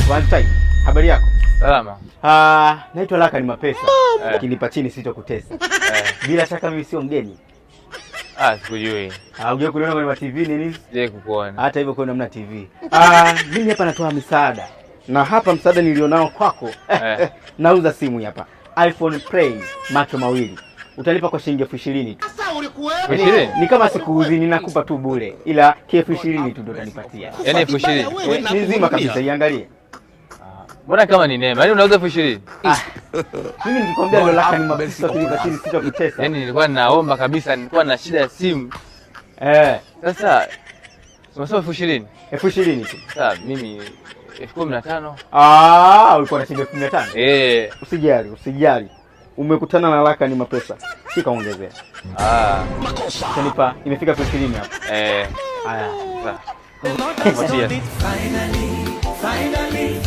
One time. Habari yako? Salama. Naitwa Laka ni Mapesa. Kinipa chini sitokutesa. Bila shaka mimi sio mgeni. Sikujui. Unajua kuliona kwenye TV nini? Je, kukuona. Hata hivyo kwa namna TV. Mimi hapa natoa misaada. Na hapa msaada nilionao kwako. Nauza simu hapa. iPhone Play macho mawili. Utalipa kwa shilingi 20,000 tu. Sasa ulikuwepo? Ni kama sikuuzi, ninakupa tu bure. Ila 20,000 tu ndo utanipatia. Yaani 20,000. Ni nzima kabisa, iangalie. Mbona kama ni neema? Yaani unauza 20,000? Mimi nilikwambia leo Laka ni Mapesa kunipa chini sitokutesa. Yaani nilikuwa ninaomba kabisa, nilikuwa na shida ya simu. Sasa unasema 20,000? 20,000 tu. Sasa mimi 15,000. Ulikuwa na shilingi 15,000? Usijali. Umekutana na Laka ni Mapesa. Sikaongezea. Utanipa imefika 20,000 hapo. Haya. Sawa. Finally,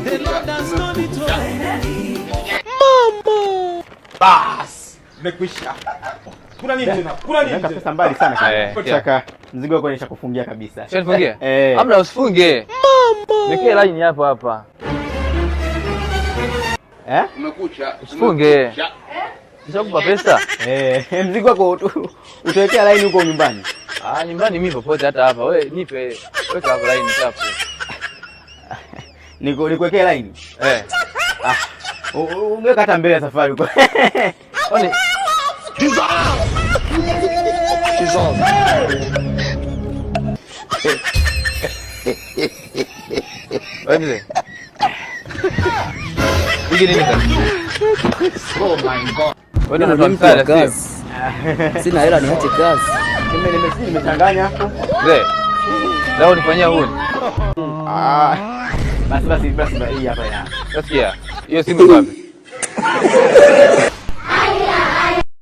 the Lord has done it finally. Mama! Bas! Nimekwisha. Kuna nini tena? Kuna nini? Nataka pesa mbali sana kaka. Chaka mzigo wako nishakufungia kabisa. Sio nifungie? Hamna, usifunge. Mama! Nikie line hapa. Umekucha. Usifunge. Nishakupa pesa? Mzigo wako utawekea line huko nyumbani. Nyumbani mimi popote, hata hapa. Wewe nipe, weka hapo line chapu. Nikuwekea line? Ungeweka hata mbele ya safari huko. Kwani wewe hiki nini kana? Oh my god. Wewe ndio unamfanya sina hela niache kazi. Nimechanganya hapo. Leo nifanyia huni. Basi hii hapa ya. Sasa hiyo simu ngapi?